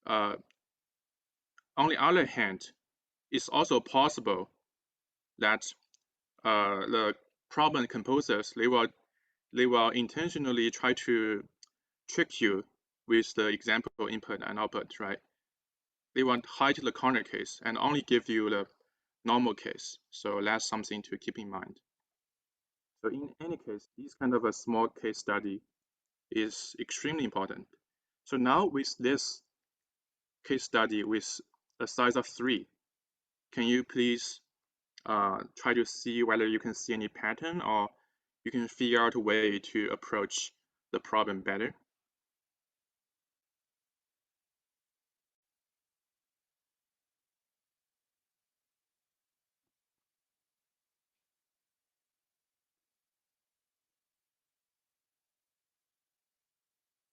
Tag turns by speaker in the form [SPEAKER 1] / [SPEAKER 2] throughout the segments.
[SPEAKER 1] on the other hand, it's also possible that the problem composers they will intentionally try to trick you with the example input and output, right? They want hide the corner case and only give you the normal case. So that's something to keep in mind. So in any case, this kind of a small case study is extremely important. So now with this case study with a size of 3, can you please try to see whether you can see any pattern or you can figure out a way to approach the problem better?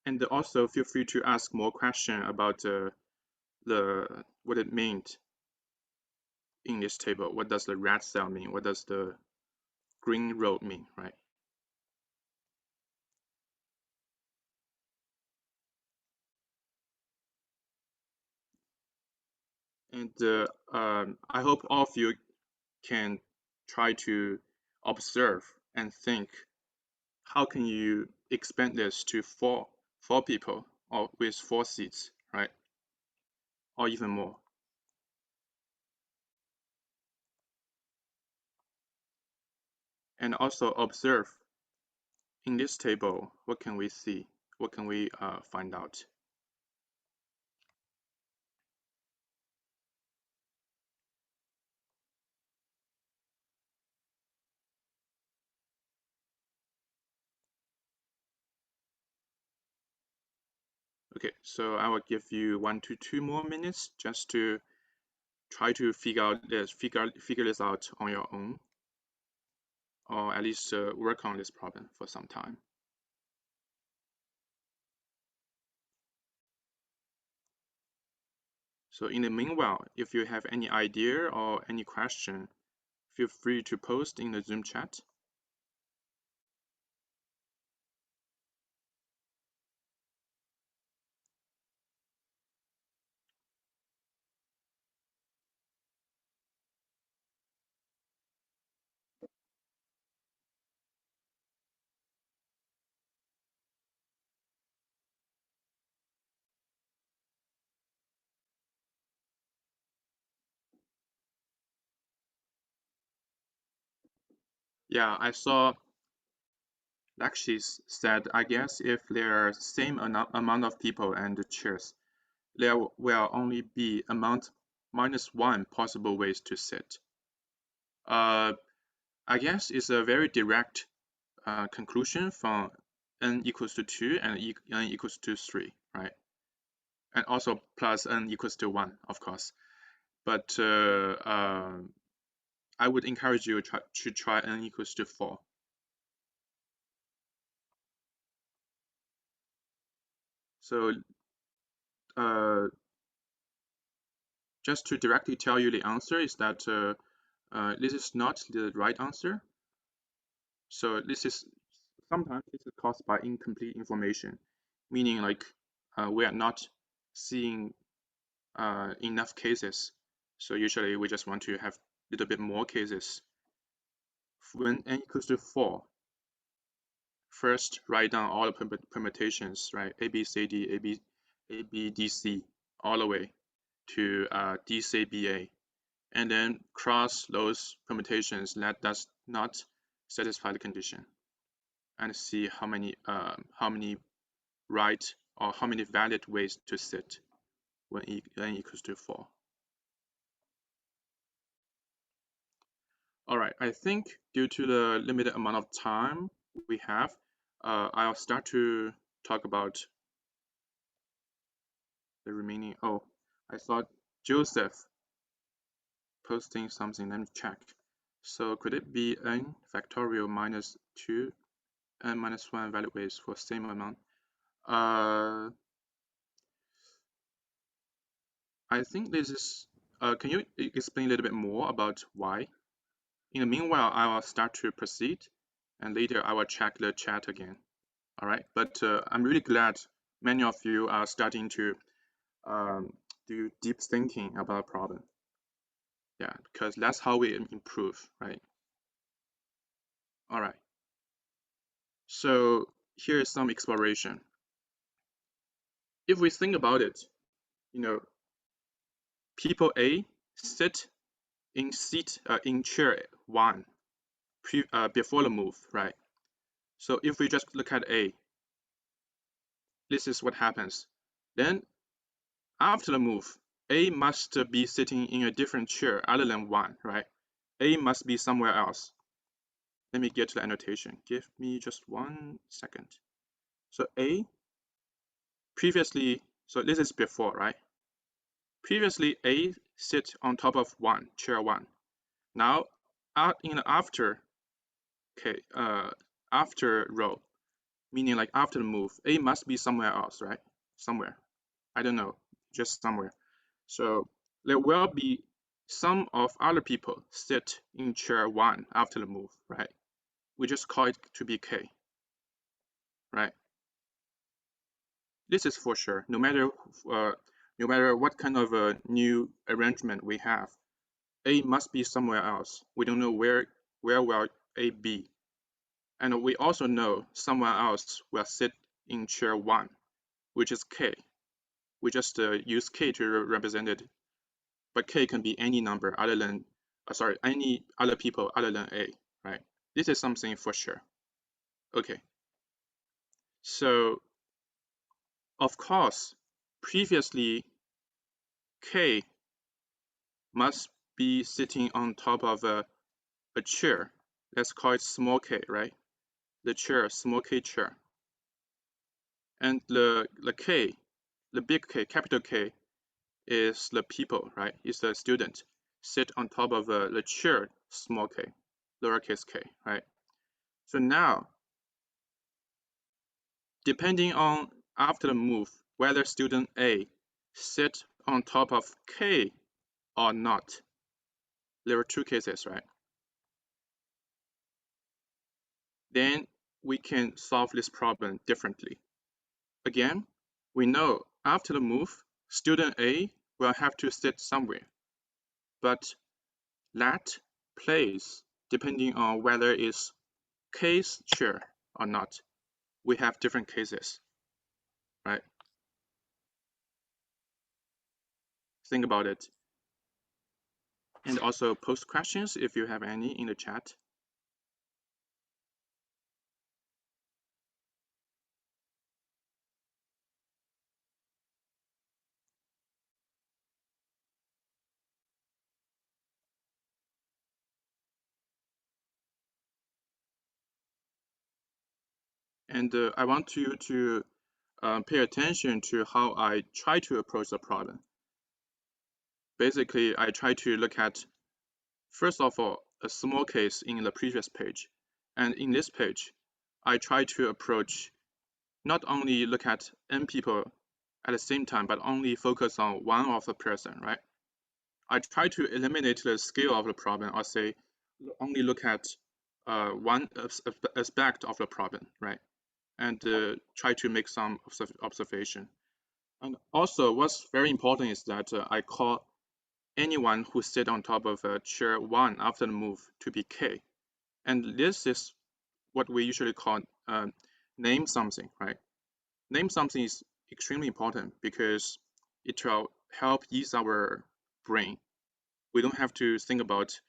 [SPEAKER 1] And also feel free to ask more questions about what it meant in this table. What does the red cell mean? What does the green row mean, right? And I hope all of you can try to observe and think, how can you expand this to four people or with 4 seats, right? Or even more. And also observe in this table, what can we see? What can we find out? Okay, so I will give you 1 to 2 more minutes just to try to figure this out on your own, or at least work on this problem for some time. So in the meanwhile, if you have any idea or any question, feel free to post in the Zoom chat. Yeah, I saw Lakshis said, I guess if there are same amount of people and chairs, there will only be amount -1 possible ways to sit. I guess it's a very direct conclusion from n equals to 2 and n equals to 3, right? And also plus n equals to 1, of course. But I would encourage you to try n equals to 4. So just to directly tell you the answer is that this is not the right answer. So sometimes this is caused by incomplete information, meaning like we are not seeing enough cases. So usually we just want to have a little bit more cases. When n equals to 4, first write down all the permutations, right? A, B, C, D, A, B, D, C, all the way to D, C, B, A. And then cross those permutations that does not satisfy the condition and see how many right or how many valid ways to sit when n equals to 4. All right, I think due to the limited amount of time we have, I'll start to talk about the remaining. Oh, I saw Joseph posting something. Let me check. So could it be n factorial minus 2 n minus 1 valid ways for same amount? I think this is. Can you explain a little bit more about why? In the meanwhile, I will start to proceed, and later I will check the chat again. All right, but I'm really glad many of you are starting to do deep thinking about a problem. Yeah, because that's how we improve, right? All right. So here is some exploration. If we think about it, people A sit in chair 1 before the move, right? So if we just look at A, this is what happens. Then after the move, A must be sitting in a different chair other than 1, right? A must be somewhere else. Let me get to the annotation. Give me just 1 second. So A previously, so this is before, right? Previously A sit on top of 1, chair 1. Now in the after row, meaning like after the move, A must be somewhere else, right? Somewhere. I don't know, just somewhere. So there will be some of other people sit in chair 1 after the move, right? We just call it to be K, right? This is for sure. No matter what kind of a new arrangement we have, A must be somewhere else. We don't know where will A be. And we also know someone else will sit in chair 1, which is K. We just use K to represent it, but K can be any number other than, any other people other than A, right? This is something for sure. Okay. So, of course, previously K must be sitting on top of a chair. Let's call it small k, right? The chair, small k chair. And the K, the big K, capital K, is the people, right? Is the student sit on top of the chair, small k, lowercase k, right? So now, depending on after the move, whether student A sit on top of K or not, there are two cases, right? Then we can solve this problem differently. Again, we know after the move, student A will have to sit somewhere, but that place, depending on whether it's K's chair or not, we have different cases, right? Think about it. And also post questions if you have any in the chat. And I want you to pay attention to how I try to approach the problem. Basically, I try to look at, first of all, a small case in the previous page. And in this page, I try to approach, not only look at n people at the same time, but only focus on one of the person, right? I try to eliminate the scale of the problem, or say, only look at one aspect of the problem, right? And try to make some observation. And also, what's very important is that I call anyone who sit on top of chair 1 after the move to be K. And this is what we usually call name something, right? Name something is extremely important because it will help ease our brain. We don't have to think about,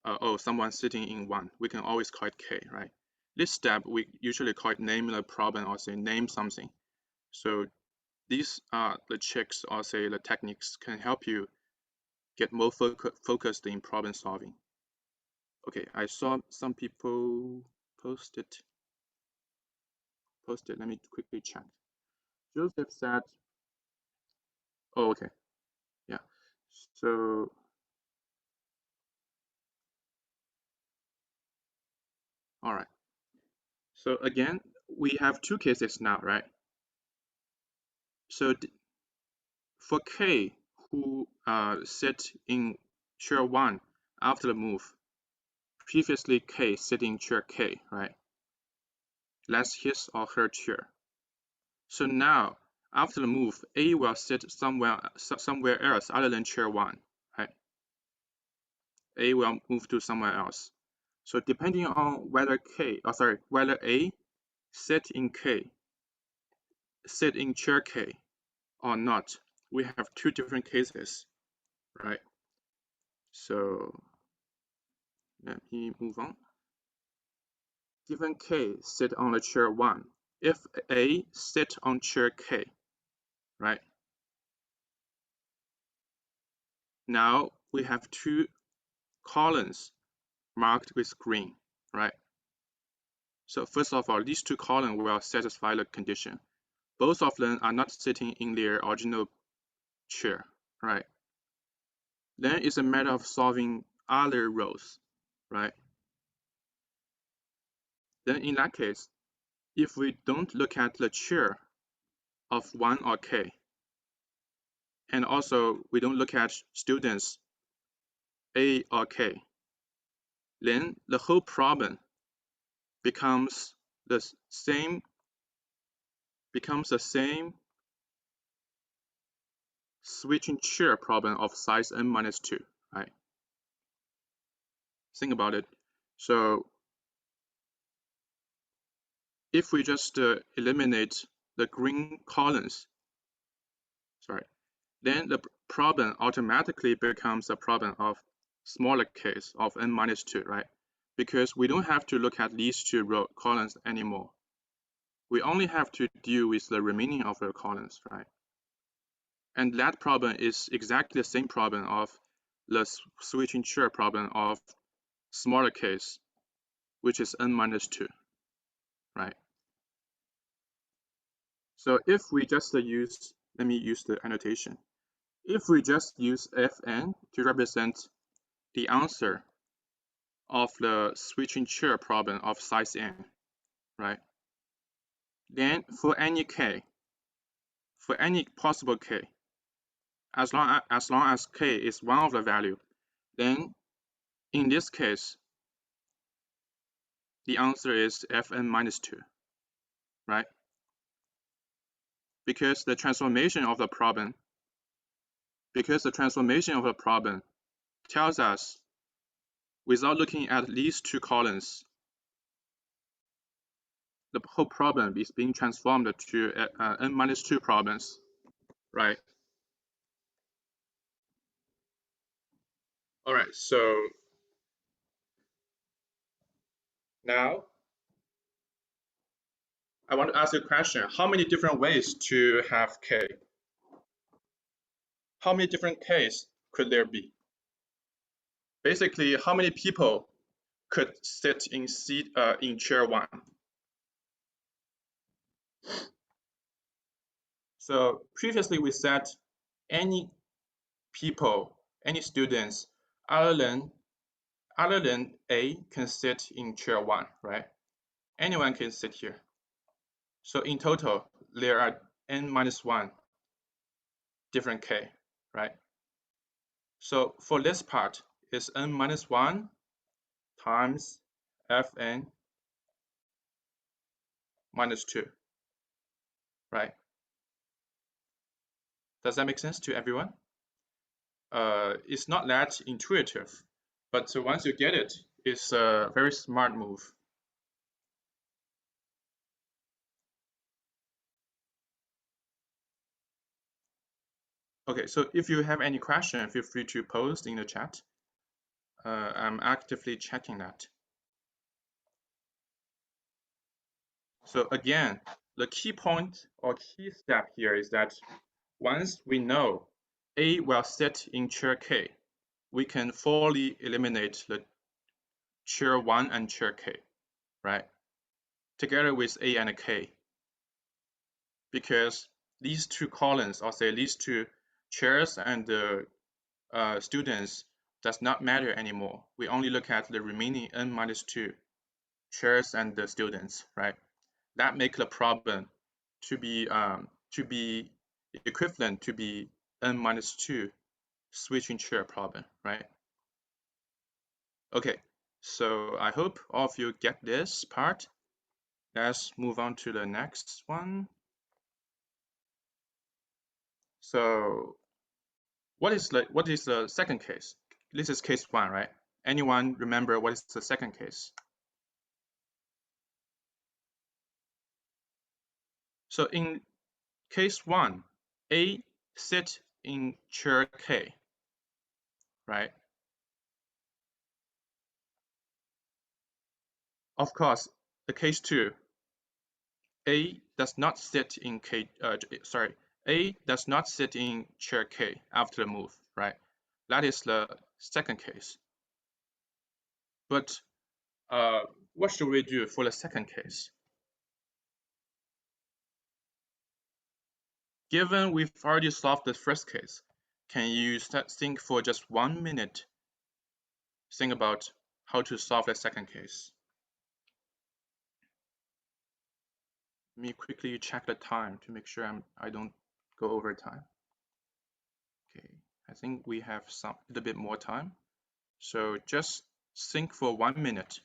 [SPEAKER 1] oh, someone sitting in 1. We can always call it K, right? This step, we usually call it name the problem, or say name something. So these are the tricks, or say the techniques, can help you get more focused in problem solving. Okay, I saw some people posted. Let me quickly check. Joseph said, oh, okay, yeah. So, all right. So again, we have two cases now, right? So for K, who sit in chair 1 after the move, previously K sit in chair K, right? That's his or her chair. So now After the move, A will sit somewhere else other than chair 1, right? A will move to somewhere else. So depending on whether whether A sit in chair K or not, we have two different cases, right? So let me move on. Given K sit on the chair 1, if A sit on chair K, right? Now we have two columns marked with green, right? So first of all, these two columns will satisfy the condition. Both of them are not sitting in their original chair, right? Then it's a matter of solving other rows, right? Then in that case, if we don't look at the chair of 1 or K, and also we don't look at students A or K, then the whole problem becomes the same switching chair problem of size n-2, right? Think about it. So if we just eliminate the green columns, then the problem automatically becomes a problem of smaller case of n-2, right? Because we don't have to look at these two columns anymore. We only have to deal with the remaining of the columns, right? And that problem is exactly the same problem of the switching chair problem of smaller case, which is n-2, right? So if we just let me use the annotation. If we just use Fn to represent the answer of the switching chair problem of size n, right? Then for any k, for any possible k, as long as k is one of the value, then in this case, the answer is Fn-2, right? Because the transformation of the problem tells us, without looking at these two columns, the whole problem is being transformed to n-2 problems, right? All right, so now I want to ask you a question. How many different ways to have k? How many different k's could there be? Basically, how many people could sit in chair 1? So previously we said any people, any students other than A can sit in chair 1, right? Anyone can sit here. So in total, there are n-1 different k, right? So for this part, it's n-1 times Fn minus 2, right? Does that make sense to everyone? It's not that intuitive, but once you get it, it's a very smart move. Okay, so if you have any question, feel free to post in the chat. I'm actively checking that. So again, the key point or key step here is that once we know A will sit in chair K, we can fully eliminate the chair 1 and chair K, right? Together with A and K. Because these two columns, or say these two chairs and the students does not matter anymore. We only look at the remaining n-2 chairs and the students, right? That makes the problem to be equivalent to be n-2 switching chair problem, right? Okay, so I hope all of you get this part. Let's move on to the next one. So what is the second case? This is case 1, right? Anyone remember what is the second case? So in case 1, A sit in chair K, right? Of course, the case 2, A does not sit in A does not sit in chair K after the move, right? That is the second case. But what should we do for the second case? Given we've already solved the first case, can you think for just 1 minute, think about how to solve the second case? Let me quickly check the time to make sure I don't go over time. Okay, I think we have a little bit more time. So just think for 1 minute.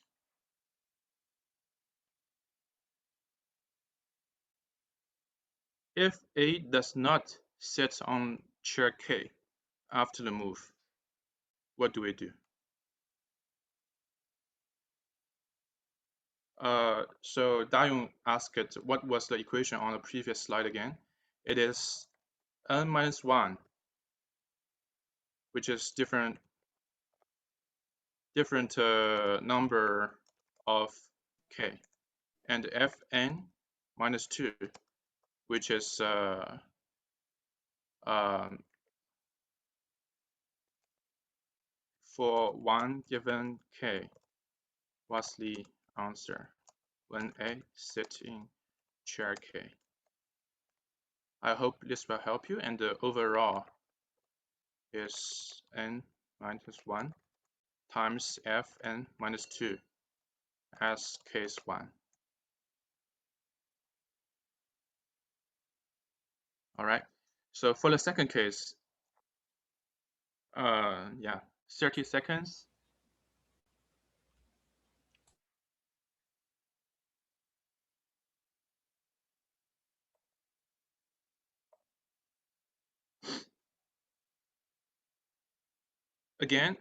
[SPEAKER 1] If A does not sit on chair K after the move, what do we do? So Dayong asked what was the equation on the previous slide again? It is n minus 1, which is different number of k, and fn minus 2, which is for one given k, what's the answer when A sits in chair K? I hope this will help you, and the overall is n minus 1 times fn minus 2 as case 1. All right, so for the second case, yeah, 30 seconds. Again,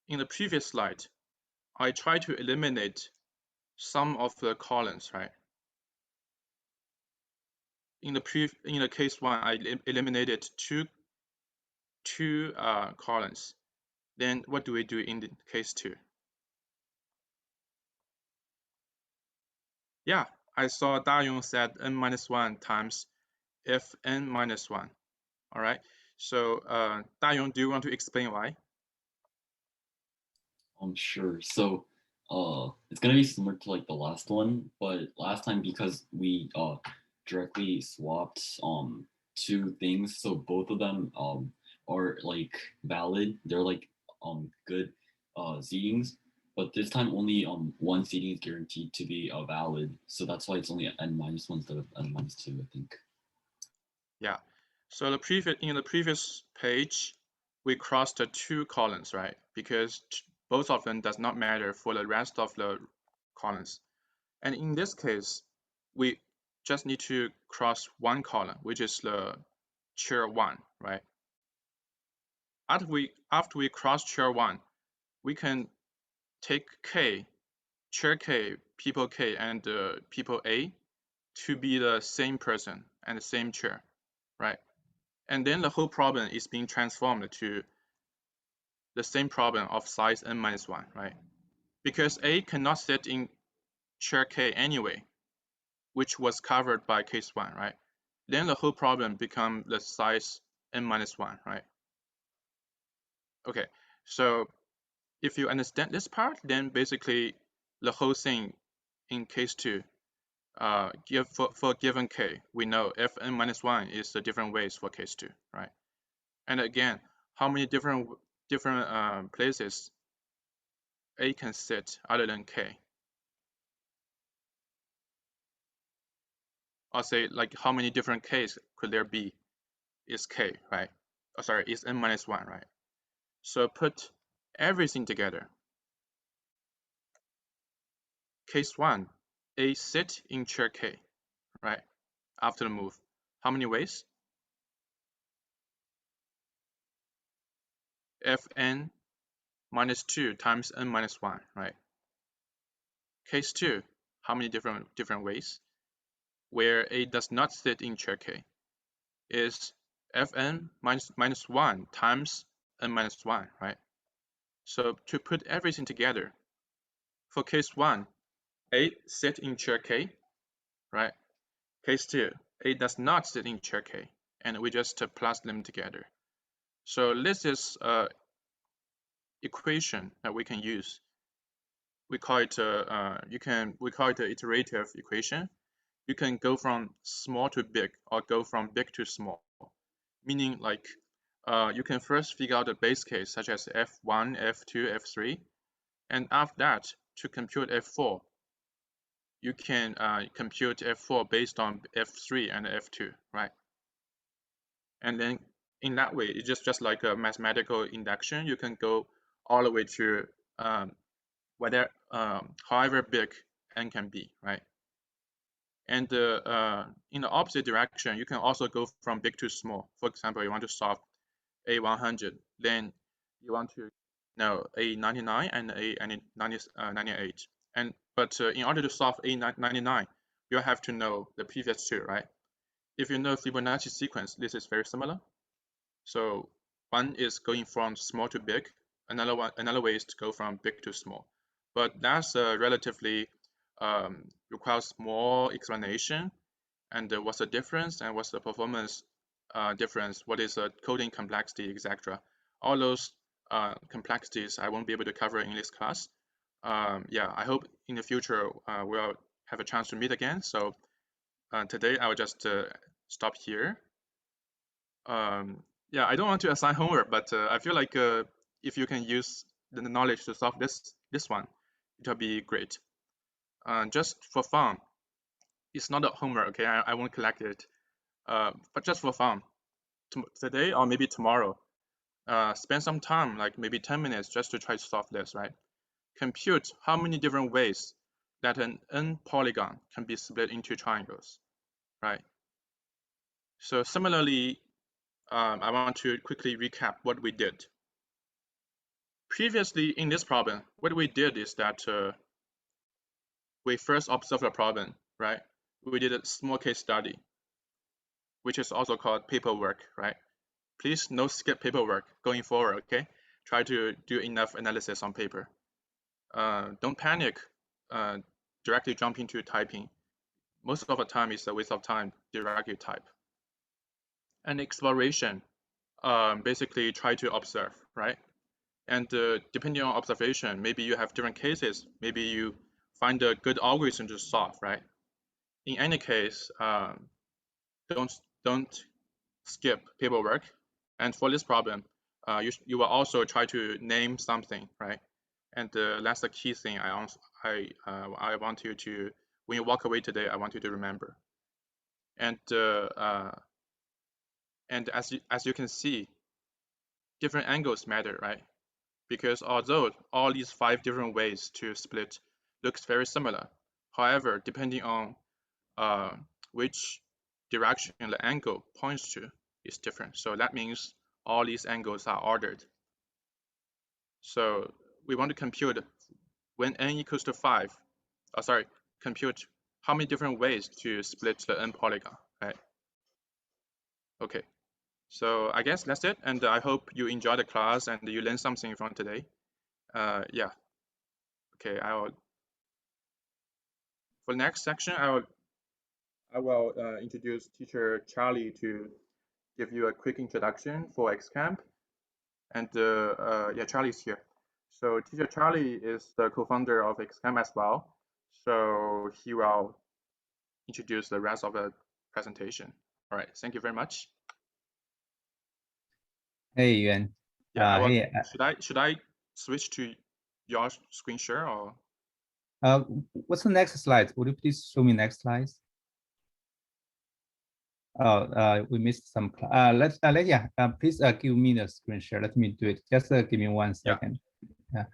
[SPEAKER 1] in the previous slide, I tried to eliminate some of the columns, right? In the case 1, I eliminated two columns. Then what do we do in the case 2? Yeah, I saw Dayong said n minus 1 times fn minus 1. All right, so Dayong, do you want to explain why?
[SPEAKER 2] Sure. So, it's gonna be similar to like the last one, but last time because we directly swapped two things, so both of them are like valid. They're like good seedings, but this time only one seeding is guaranteed to be valid. So that's why it's only n minus one instead of n minus two, I think.
[SPEAKER 1] Yeah. So in the previous page, we crossed the two columns, right? Because both of them does not matter for the rest of the columns. And in this case, we just need to cross one column, which is the chair 1, right? After we cross chair 1, we can take K, chair K, people K, and people A to be the same person and the same chair, right? And then the whole problem is being transformed to the same problem of size n minus 1, right? Because A cannot sit in chair K anyway, which was covered by case 1, right? Then the whole problem becomes the size n minus 1, right? Okay, so if you understand this part, then basically the whole thing in case 2, for given k, we know fn minus 1 is the different ways for case 2, right? And again, how many different places A can sit other than K? I'll say like how many different K's could there be? Is K, right? Oh, sorry, is n minus 1, right? So put everything together. Case 1, A sit in chair K, right? After the move. How many ways? fn minus 2 times n minus 1, right? Case 2, how many different ways? Where a does not sit in chair k is fn minus 1 times n minus 1, right? So to put everything together, for case 1, a sit in chair k, right? Case 2, a does not sit in chair k, and we just plus them together. So this is an equation that we can use. We call it we call it an iterative equation. You can go from small to big, or go from big to small, meaning like you can first figure out a base case such as f1, f2, f3, and after that, to compute f4, you can compute f4 based on f3 and f2, right? And then in that way, it's just like a mathematical induction. You can go all the way to however big n can be, right? And in the opposite direction, you can also go from big to small. For example, you want to solve A100, then you want to know A99 and A98. But in order to solve A99, you have to know the previous two, right? If you know Fibonacci sequence, this is very similar. So one is going from small to big. Another way is to go from big to small. But that's relatively requires more explanation. And what's the difference, and what's the performance difference? What is the coding complexity, etc. All those complexities I won't be able to cover in this class. Yeah, I hope in the future we'll have a chance to meet again. So today I will just stop here. Yeah, I don't want to assign homework, but I feel like if you can use the knowledge to solve this one, it'll be great. Just for fun, it's not a homework, okay? I won't collect it. But just for fun, today or maybe tomorrow, spend some time, like maybe 10 minutes, just to try to solve this, right? Compute how many different ways that an n polygon can be split into triangles, right? So similarly, I want to quickly recap what we did. Previously in this problem, what we did is that we first observed the problem, right? We did a small case study, which is also called paperwork, right? Please no skip paperwork going forward, okay? Try to do enough analysis on paper. Don't panic, directly jump into typing. Most of the time it's a waste of time, directly type. And exploration, basically try to observe, right? And depending on observation, maybe you have different cases. Maybe you find a good algorithm to solve, right? In any case, don't skip paperwork. And for this problem, you will also try to name something, right? And that's the key thing I want you to, when you walk away today, I want you to remember. And as you can see, different angles matter, right? Because although all these 5 different ways to split looks very similar, however, depending on which direction the angle points to is different. So that means all these angles are ordered. So we want to compute when n equals to 5, compute how many different ways to split the n polygon, right? Okay, so I guess that's it, and I hope you enjoy the class and you learned something from today. Yeah, okay, for the next section, I will introduce teacher Charlie to give you a quick introduction for XCamp. And yeah, Charlie's here. So teacher Charlie is the co-founder of XCamp as well. So he will introduce the rest of the presentation. All right, thank you very much.
[SPEAKER 3] Hey, Yuan.
[SPEAKER 1] Yeah,
[SPEAKER 3] hey.
[SPEAKER 1] Should I switch to your screen share or?
[SPEAKER 3] What's the next slide? Would you please show me next slides? Oh, we missed some. Please give me the screen share. Let me do it. Just give me 1 second. Yeah.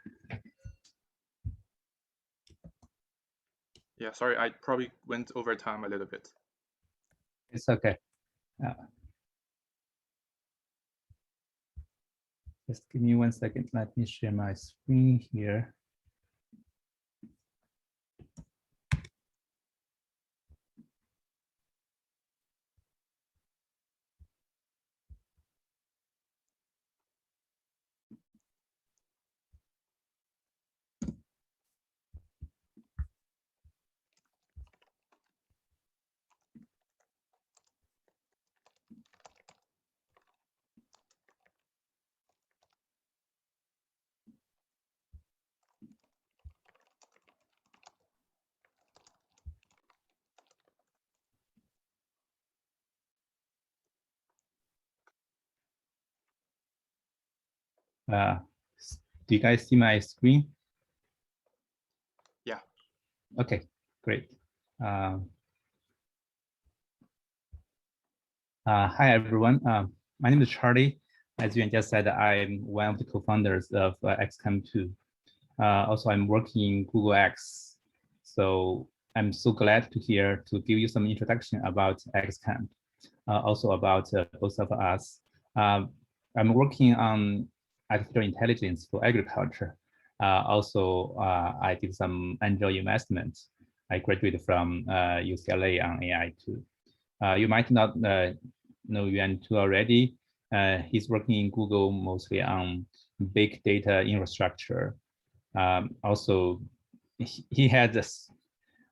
[SPEAKER 1] Yeah, sorry, I probably went over time a little bit.
[SPEAKER 3] It's okay. Just give me 1 second. Let me share my screen here. Do you guys see my screen?
[SPEAKER 1] Yeah.
[SPEAKER 3] Okay, great. Hi, everyone. My name is Charlie. As Yuan just said, I'm one of the co-founders of XCamp2. Also, I'm working in Google X. So I'm so glad to give you some introduction about XCamp, also about both of us. I'm working on artificial intelligence for agriculture. Also, I did some angel investments. I graduated from UCLA on AI too. You might not know Yuan too already. He's working in Google mostly on big data infrastructure. Also, he had this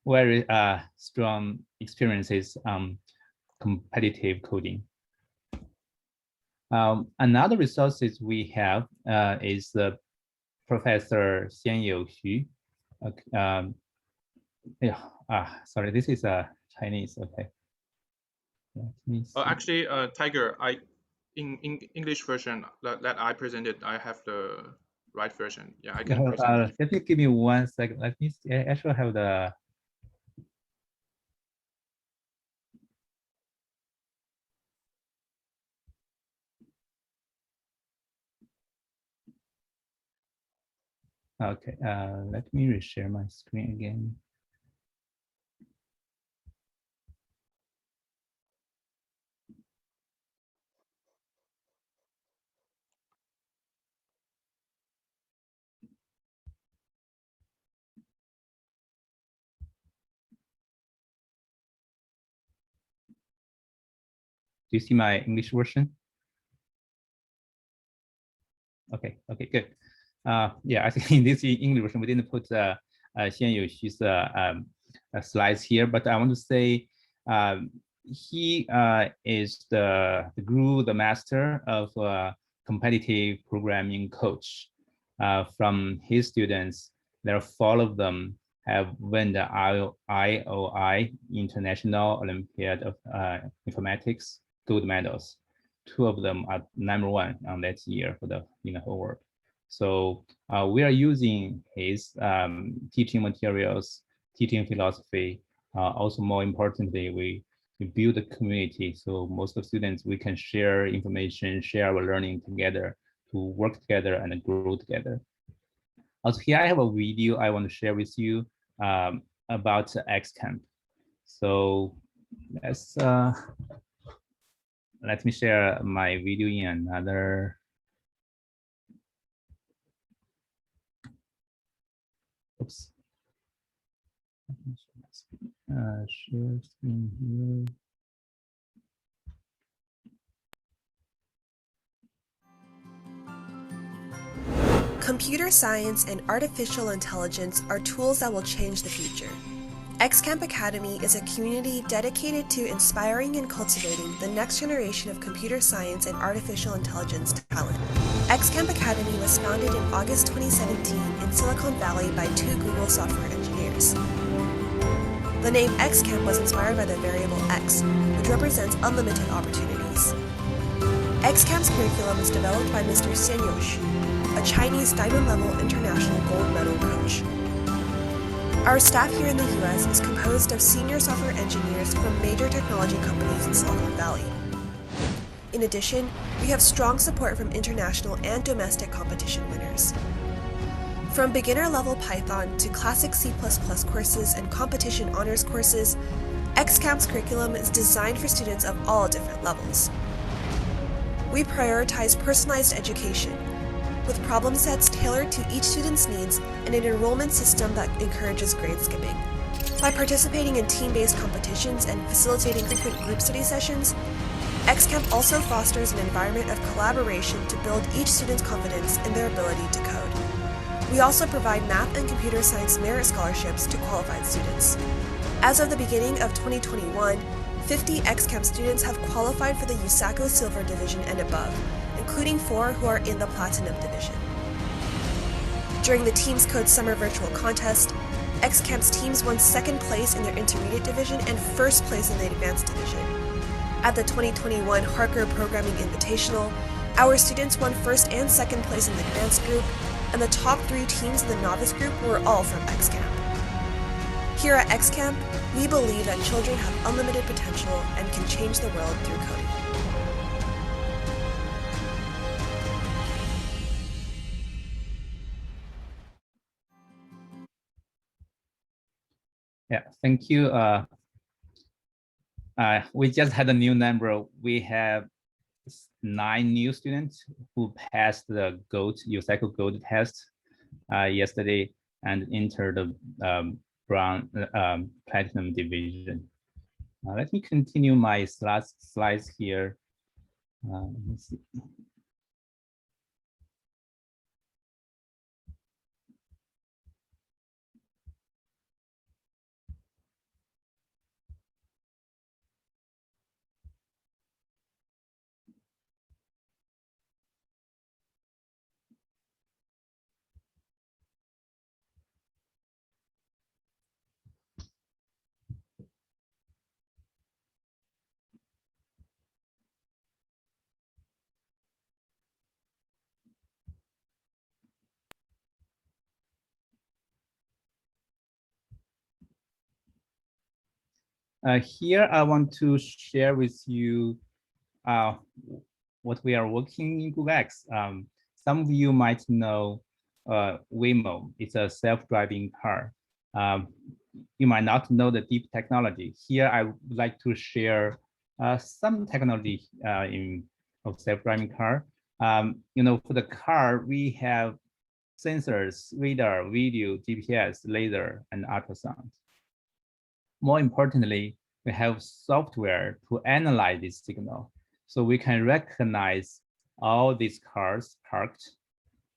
[SPEAKER 3] very strong experiences on competitive coding. Another resources we have is Professor Xianyou Xu. Sorry, this is Chinese. Okay.
[SPEAKER 1] Actually, Tiger, in English version that I presented, I have the right version. Yeah, I can present.
[SPEAKER 3] Let me give me 1 second. Let me see. I actually have the. Okay, let me reshare my screen again. Do you see my English version? Okay, good. Yeah, I think in this English version, we didn't put Xianyou Xu's slides here, but I want to say he is the guru, the master of competitive programming coach. From his students, there are 4 of them have won the IOI International Olympiad of Informatics gold medals. 2 of them are #1 on that year for the whole world. So we are using his teaching materials, teaching philosophy. Also, more importantly, we build a community. So most of the students, we can share information, share our learning together, to work together and grow together. Also, here I have a video I want to share with you about XCamp. So let's let me share my video in another. Oops. Share screen here.
[SPEAKER 4] Computer science and artificial intelligence are tools that will change the future. XCamp Academy is a community dedicated to inspiring and cultivating the next generation of computer science and artificial intelligence talent. XCamp Academy was founded in August 2017 in Silicon Valley by 2 Google software engineers. The name XCamp was inspired by the variable X, which represents unlimited opportunities. XCamp's curriculum is developed by Mr. Xianyou Xu, a Chinese diamond-level international gold medal coach. Our staff here in the US is composed of senior software engineers from major technology companies in Silicon Valley. In addition, we have strong support from international and domestic competition winners. From beginner-level Python to classic C++ courses and competition honors courses, XCamp's curriculum is designed for students of all different levels. We prioritize personalized education, with problem sets tailored to each student's needs and an enrollment system that encourages grade skipping. By participating in team-based competitions and facilitating frequent group study sessions, XCamp also fosters an environment of collaboration to build each student's confidence in their ability to code. We also provide math and computer science merit scholarships to qualified students. As of the beginning of 2021, 50 XCamp students have qualified for the USACO Silver Division and above, including 4 who are in the Platinum Division. During the Teams Code Summer Virtual Contest, XCamp's teams won 2nd place in their Intermediate Division and 1st place in the Advanced Division. At the 2021 Harker Programming Invitational, our students won 1st and 2nd place in the Advanced Group, and the top 3 teams in the Novice Group were all from XCamp. Here at XCamp, we believe that children have unlimited potential and can change the world through coding.
[SPEAKER 3] Yeah, thank you. We just had a new number. We have 9 new students who passed the USACO Gold test yesterday and entered the Platinum Division. Let me continue my slides here. Let's see. Here, I want to share with you what we are working in Google X. Some of you might know Waymo. It's a self-driving car. You might not know the deep technology. Here, I would like to share some technology of self-driving car. For the car, we have sensors, radar, video, GPS, laser, and ultrasound. More importantly, we have software to analyze this signal. So we can recognize all these cars parked,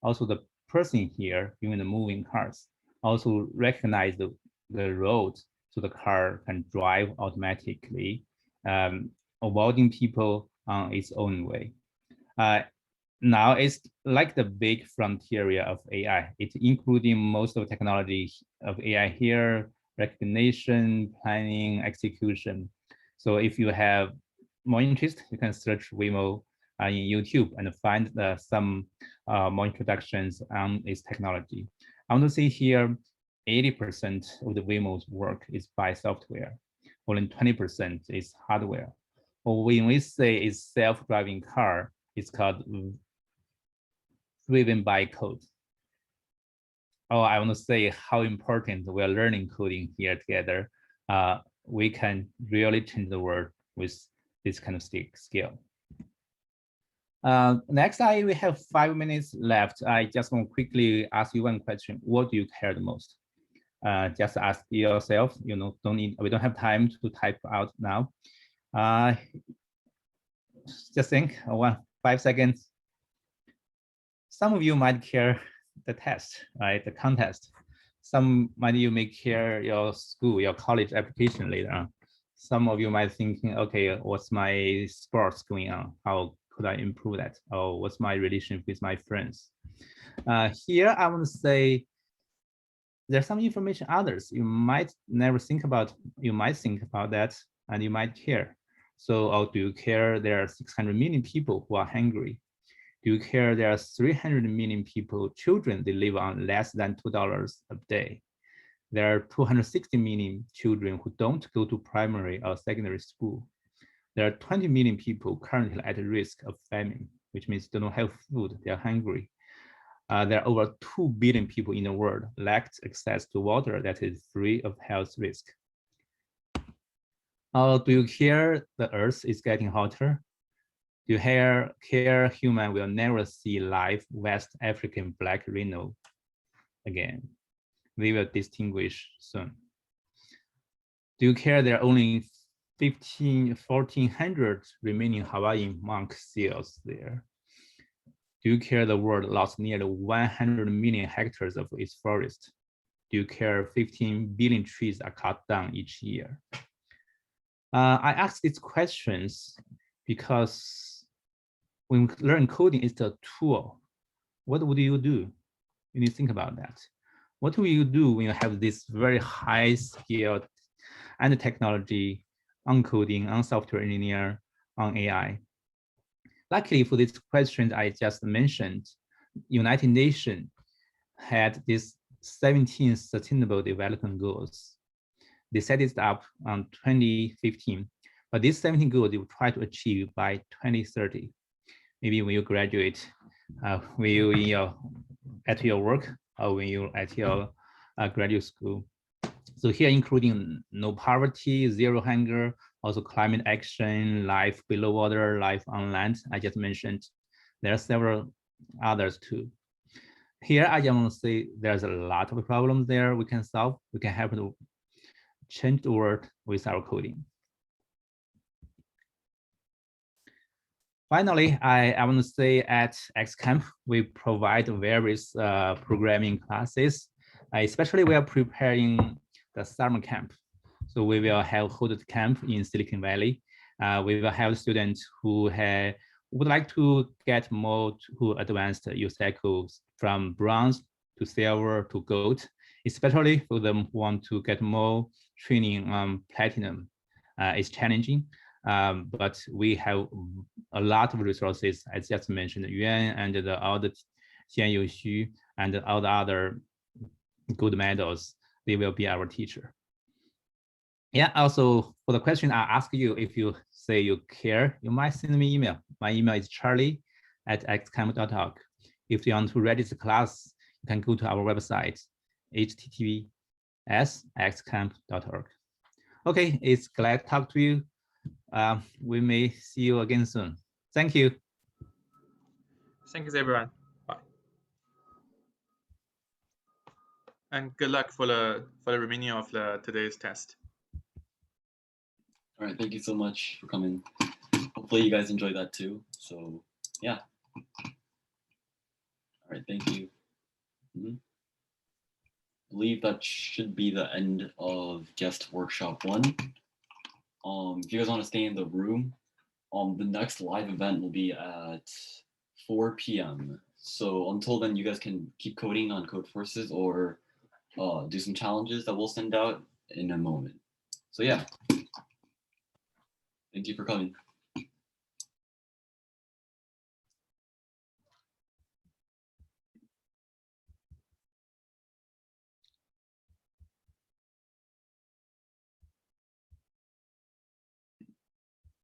[SPEAKER 3] also the person here, even the moving cars, also recognize the road so the car can drive automatically, avoiding people on its own way. Now it's like the big frontier of AI. It's including most of the technology of AI here, recognition, planning, execution. So if you have more interest, you can search Waymo in YouTube and find some more introductions on this technology. I want to see here, 80% of the Waymo's work is by software. Only 20% is hardware. Or when we say it's self-driving car, it's called driven by code. Oh, I want to say how important we are learning coding here together. We can really change the world with this kind of skill. Next, we have 5 minutes left. I just want to quickly ask you one question. What do you care the most? Just ask yourself, we don't have time to type out now. Just think, 5 seconds. Some of you might care the test, right? The contest. Some might you may care your school, your college application later on. Some of you might thinking, okay, what's my sports going on? How could I improve that? Or what's my relationship with my friends? Here, I want to say there's some information others you might never think about. You might think about that and you might care. So, do you care there are 600 million people who are hungry? Do you care there are 300 million people, children, they live on less than $2 a day? There are 260 million children who don't go to primary or secondary school. There are 20 million people currently at risk of famine, which means they don't have food, they're hungry. There are over 2 billion people in the world lack access to water that is free of health risk. Do you care the earth is getting hotter? Do you care human will never see live West African black rhino again? We will distinguish soon. Do you care there are only 1,400 remaining Hawaiian monk seals there? Do you care the world lost nearly 100 million hectares of its forest? Do you care 15 billion trees are cut down each year? I ask these questions because when we learn coding is the tool, what would you do when you think about that? What will you do when you have this very high skill and technology on coding, on software engineer, on AI? Luckily for these questions I just mentioned, United Nations had this 17 Sustainable Development Goals. They set it up on 2015, but these 17 goals they will try to achieve by 2030. Maybe when you graduate, when you at your work, or when you at your graduate school. So here including no poverty, zero hunger, also climate action, life below water, life on land, I just mentioned. There are several others too. Here I just want to say there's a lot of problems there we can solve. We can help to change the world with our coding. Finally, I want to say at XCamp, we provide various programming classes, especially we are preparing the summer camp. So we will have hosted camp in Silicon Valley. We will have students who would like to get more to advanced use cycles from bronze to silver to gold, especially for them who want to get more training on platinum. It's challenging, but we have a lot of resources. I just mentioned Yuan and all the Yuan Xu and all the other gold medals. They will be our teacher. Yeah, also for the question I ask you, if you say you care, you might send me email. My email is charlie@xcamp.org. If you want to register class, you can go to our website, https://xcamp.org. Okay, it's glad to talk to you. We may see you again soon. Thank you.
[SPEAKER 1] Thanks, everyone. Bye. And good luck for the remaining of today's test.
[SPEAKER 2] All right, thank you so much for coming. Hopefully you guys enjoyed that too. So yeah. All right, thank you. I believe that should be the end of guest workshop 1. If you guys want to stay in the room, the next live event will be at 4 p.m. So until then, you guys can keep coding on Codeforces or do some challenges that we'll send out in a moment. So yeah, thank you for coming.